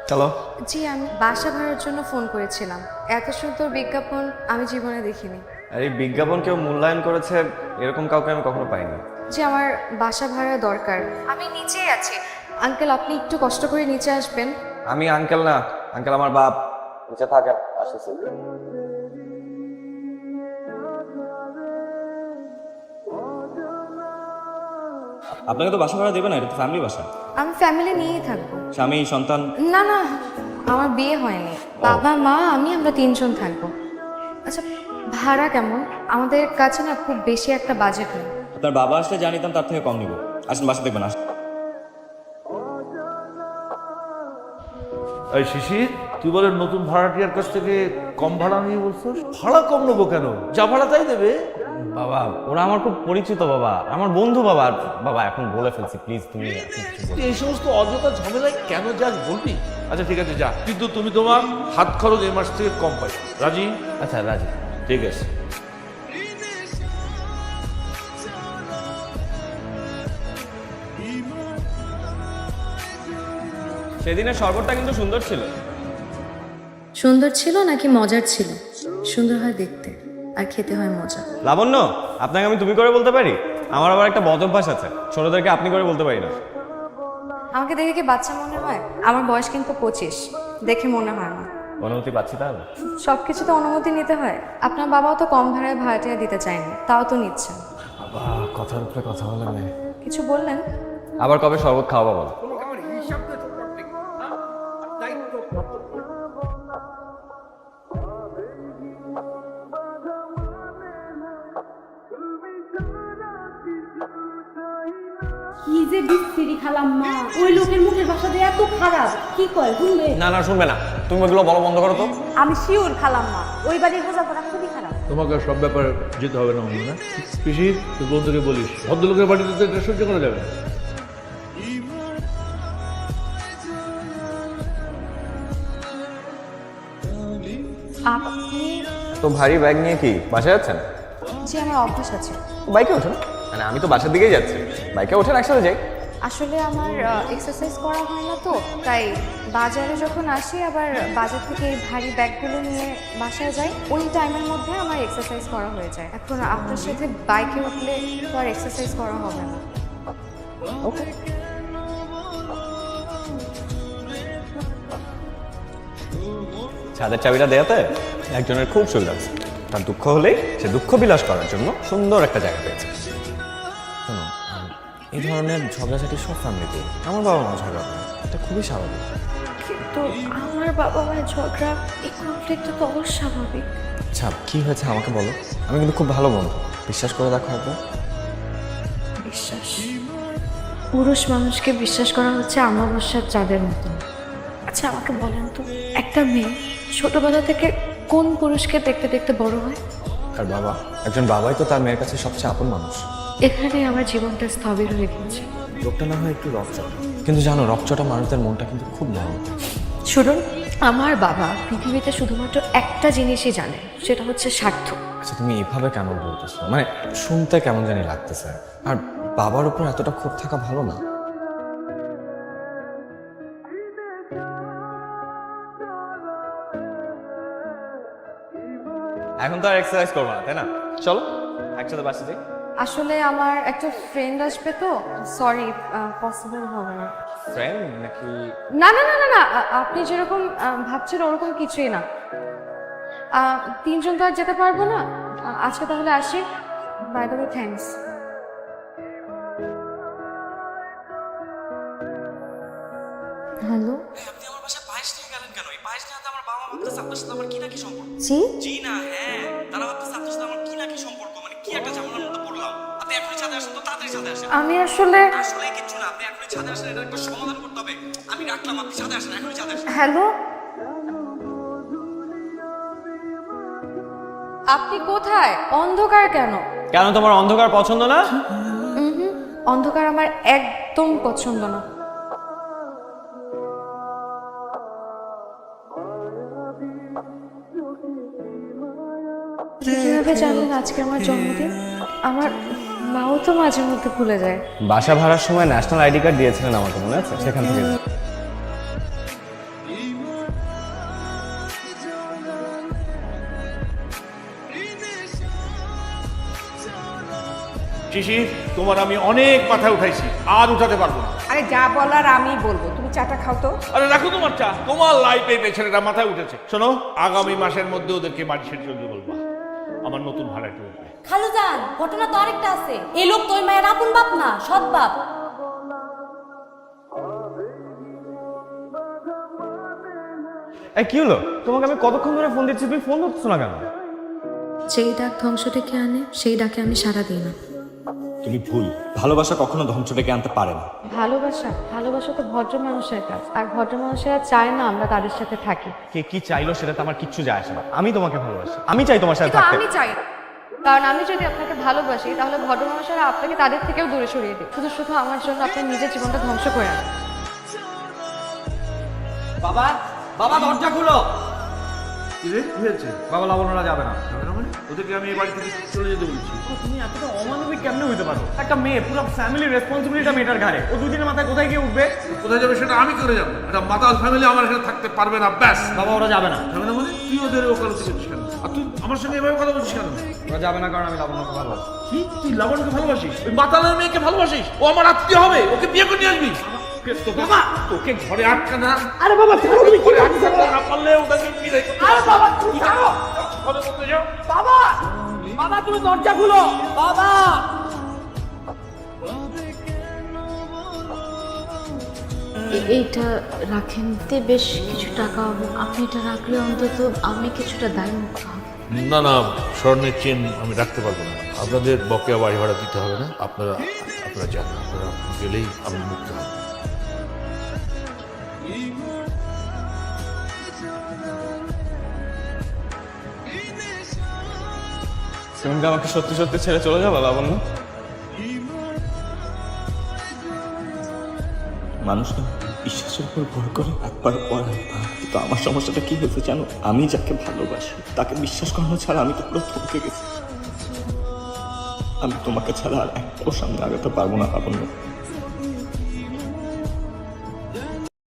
চলো। জি, আমি বাসা ভাড়ার জন্য ফোন করেছিলাম। এত সুন্দর বিজ্ঞাপন আমি জীবনে দেখিনি। আর এই বিজ্ঞাপন কেউ মূল্যায়ন করেছে এরকম কাউকে আমি কখনো পাইনি। জি, আমার বাসা ভাড়া দরকার। আমি নিচেই আছি। আঙ্কেল, আপনি একটু কষ্ট করে নিচে আসবেন। আমি আঙ্কেল না, আঙ্কেল আমার বাপ। নিচে থাকেন, আসতেছি। আপনাকে তো বাসা ভাড়া দেবে না, এটা তো ফ্যামিলি বাসা। আমি ফ্যামিলি নিয়েই থাকবো। স্বামী সন্তান? না না, আমার বিয়ে হয়নি। বাবা মা আমি আমরা তিনজন থাকবো। আচ্ছা, ভাড়া কেমন? আমাদের কাছে না খুব বেশি একটা বাজেট নেই। আপনার বাবা আসলে জানিতাম তার থেকে কম নিব। আসেন বাসা দেখবেন। আসেন। এই শিশির, তুই বলে নতুন ভাড়াটিয়ার কাছ থেকে কম ভাড়া নিয়ে বলছিস? ভাড়া কম নেবো কেন? যা ভাড়া তাই দেবে। বাবা ওরা আমার খুব পরিচিত বাবা, আমার বন্ধু বাবা। আর বাবা এখন বলে ফেলছি, প্লিজ তুমি এখন কিছু বলো না। এই সমস্ত অযথা ঝামেলায় কেন যাস বলবি? আচ্ছা ঠিক আছে, যা, কিন্তু তুমি তোমার হাত খরচ এই মাস থেকে কম পাই। রাজি? আচ্ছা রাজি। ঠিক আছে। সেদিনের শরবতটা কিন্তু সুন্দর ছিল। সুন্দর ছিল নাকি মজার ছিল? সুন্দর হয় দেখতে আর খেতে হয় মজা। লাবণ্য, আপনাকে আমি তুমি করে বলতে পারি? আমার আবার একটা বদ অভ্যাস আছে, ছোটদেরকে আপনি করে বলতে পারি না। আমাকে দেখে কি বাচ্চা মনে হয়? আমার বয়স কিন্তু 25, দেখে মনে হয় না। অনুমতি পাচ্ছি তাহলে? সবকিছু তো অনুমতি নিতে হয়। আপনার বাবাও তো কম ভাড়ায় ভাড়াটিয়া দিতে চায়নি, তাও তো নিচ্ছেন। বাবা কথার উপরে কথা বলে না। কিছু বললেন? আবার কবে শরবত খাওয়াবো বলো? কি যে বিস্তিরি খালাম্মা, ওই লোকের মুখের ভাষা যে এত খারাপ, কি কয় শুনবে? না না শুনবে না, তুমি ওগুলো বলো বন্ধ করো তো। আমি শিওর খালাম্মা, ওই বাড়ির বোঝাপড়া খুবই খারাপ। তোমাকে সব ব্যাপারে যেতে হবে না মনে না। শিশির, তুই বন্ধুকে বলিস ভদ্রলোকের বাড়িতে তো এটা সহ্য করা যাবে না। আপনি? তো ভারী ব্যাগ নিয়ে কি বাসায় যাচ্ছেন? জি, আমার অভ্যাস আছে। বাইকে ওঠেন। মানে আমি তো বাসার দিকেই যাচ্ছি, বাইকে ওঠেন একসাথে যাই। আসলে আমার এক্সারসাইজ করা হয় না তো, তাই বাজারে যখন আসি আবার বাজার থেকে এই ভারী ব্যাগগুলো নিয়ে বাসায় যাই, ওই টাইমের মধ্যে আমার এক্সারসাইজ করা হয়ে যায়। এখন আপনার সাথে বাইকে উঠলে তো আর এক্সারসাইজ করা হবে না। ওকে। ছাদের চাবিটা দেয়াতে একজনের খুব সুবিধা আছে। তার দুঃখ হলেই সে দুঃখ বিলাস করার জন্য সুন্দর একটা জায়গা পেয়েছে। শোনো, এই ধরনের ঝগড়াঝাটি সব ফ্যামিলিতে, আমার বাবা মা ঝগড়া করে, এটা খুবই স্বাভাবিক। কিন্তু আমার বাবা মায়ের ঝগড়া, এই কনফ্লিক্ট তো অস্বাভাবিক। আচ্ছা কি হয়েছে আমাকে বলো, আমি কিন্তু খুব ভালো বন্ধু, বিশ্বাস করে দেখো একবার। বিশ্বাস? পুরুষ মানুষকে বিশ্বাস করা হচ্ছে অমাবস্যার চাঁদের মতো। আচ্ছা আমাকে বলেন তো, একটা মেয়ে ছোটবেলা থেকে কোন পুরুষকে দেখতে দেখতে বড় হয়? আর বাবা, একজন বাবাই তো তার মেয়ের কাছে সবচেয়ে আপন মানুষ। এখানে আমার জীবনটা স্থবির হয়ে গেছে। লোকটা না হয় একটু রকচটা, কিন্তু জানো রকচটা মানুষদের মনটা কিন্তু খুব ভালো। শুনুন, আমার বাবা পৃথিবীতে শুধুমাত্র একটা জিনিসই জানে, সেটা হচ্ছে স্বার্থ। আচ্ছা তুমি এভাবে কেন বলতেছো? মানে শুনতে কেমন জানি লাগতেছে। আর বাবার উপর এতটা ক্ষোভ থাকা ভালো না। এখন তো আর এক্সারসাইজ করবো না, তাই না? চলো একসাথে বাসে যাই। আসলে আমার একটা ফ্রেন্ড আসবে তো, সরি, পসিবল হবে না। ফ্রেন্ড নাকি? না না না না না, আপনি যেরকম ভাবছেন ওরকম কিছুই না। তিনজন তো আর যেতে পারবো না। আজকে তাহলে আসি। By the way, thanks. Hello. আপনি আমার বাসায় পায়েস নিয়ে গেলেন কেন? এই পায়েস নিয়ে আমার বাবা মা ভাবতেছে আপনার সাথে আমার কি না কি সম্পর্ক। জি? জি না হ্যাঁ, তারা ভাবতেছে আপনার সাথে আমার কি না কি সম্পর্ক, মানে কি একটা ঝামেলার মধ্যে পড়লাম। আপনি এখনই ছাদে আসেন তো, তাড়াতাড়ি ছাদে আসেন। আমি আসলে আসলে কিচ্ছু না, আপনি এখনই ছাদে আসেন, এটা একটা সমাধান করতে হবে। আমি রাখলাম, আপনি ছাদে আসেন, এখনই ছাদে আসেন। হ্যালো, আপনি কোথায়? অন্ধকার কেন? কেন তোমার অন্ধকার পছন্দ না? অন্ধকার আমার একদম পছন্দ না। কিভাবে জানলেন আজকে আমার জন্মদিন? আমার মাও তো মাঝে মধ্যে ভুলে যায়। বাসা ভাড়ার সময় ন্যাশনাল আইডি কার্ড দিয়েছিলেন আমাকে, মনে আছে? সেখান থেকে শিশির, তোমার আমি অনেক মাথায় উঠাইছি, আর উঠাতে পারবো না। আরে যা বলার আমি বলবো, তুমি চাটা খাও তো। আরে রাখো তোমার চা, তোমার লাইফে এই ছেলেটা মাথায় উঠেছে। শোনো, আগামী মাসের মধ্যে ওদেরকে বাড়ি ছেড়ে চলতে বলবা, আমার নতুন ভাড়াটা উঠবে। খালুজান, ঘটনা তো আরেকটা আছে। এই লোক তো ওই মায়ের আপন বাপ না, সৎ বাপ। এই কি হলো? তোমাকে আমি কতক্ষণ ধরে ফোন দিচ্ছি, তুমি ফোন ধরছো না কেন? যেই ডাক ধ্বংস ডেকে আনে সেই ডাকে আমি সাড়া দিই না। তুমি ভুল। ভালোবাসা কখনো ধ্বংস ডেকে আনতে পারে না। ভালোবাসা তো ভদ্র মানুষের কাজ, আর ভদ্র মানুষেরা চায় না আমরা তাদের সাথে থাকি। কে কি চাইলো সেটা তো আমার কিচ্ছু যায় আসে না। আমি তোমাকে ভালোবাসি, আমি চাই তোমার সাথে কিন্তু থাকতে। আমি চাই না। কারণ আমি যদি আপনাকে ভালোবাসি তাহলে ভদ্র মানুষেরা আপনাকে তাদের থেকেও দূরে সরিয়ে দিই, শুধু শুধু আমার জন্য আপনার নিজের জীবনটা ধ্বংস করে আনেন। বাবা বাবা দরজা খুলো। কি রে, কি হয়েছে? বাবা লাবণ্যরা যাবে না। যাবে না মানে? ওদেরকে আমি এই বাড়ি থেকে চলে যেতে বলছি। তুমি এতটা অমানবিক কেমনে হইতে পারো? একটা মেয়ে, পুরো ফ্যামিলির রেসপন্সিবিলিটি মেয়েটার ঘাড়ে। ও দুদিনের মাথায় কোথায় গিয়ে উঠবে? কোথায় যাবে সেটা আমি করে যাবো। একটা মাতাল ফ্যামিলি আমার এখানে থাকতে পারবে না, ব্যাস। বাবা ওরা যাবে না। যাবে না মানে? তুই ওদের ওকালতি করছিস কেন? আর তুই আমার সঙ্গে এভাবে কথা বলছিস কেন? ওরা যাবে না কারণ আমি লাবণ্যকে ভালোবাসি। কি, তুই লাবণকে ভালোবাসিস? ওই মাতালের মেয়েকে ভালোবাসিস? ও আমার আত্মীয় হবে, ওকে বিয়ে করে নিয়ে আসবি। বাবা, তোকে ঘরে আটকা না। আরে বাবা তুমি ঘরে আটকা না পারলে ওটাকে বিয়ে করতে। আরে বাবা, তুই যাও। ঘরে করতে যাও। বাবা বাবা তুমি দরজা খুলো বাবা। এইটা রাখেন, তে বেশ কিছু টাকা হবে। আপনি এটা রাখলে অন্তত আমি কিছুটা দায় মুক্ত হব। না না, স্বর্ণের চেন আমি রাখতে পারবো না। আপনাদের বকেয়া বাড়ি ভাড়া দিতে হবে না। আপনারা যান, আপনারা গেলেই আমি মুক্ত হব। তুমি কি আমাকে সত্যি সত্যি ছেড়ে চলে যাবে লাবণ্য? মানুষ না বিশ্বাসের উপর ভর করে একবার পর একবার। কিন্তু আমার সমস্যাটা কি হয়েছে জানো? আমি যাকে ভালোবাসি তাকে বিশ্বাস করানো ছাড়া আমি তো পুরো থমকে গেছি। আমি তোমাকে ছাড়া আর একটাও সামনে আগাতে পারবো না লাবণ্য।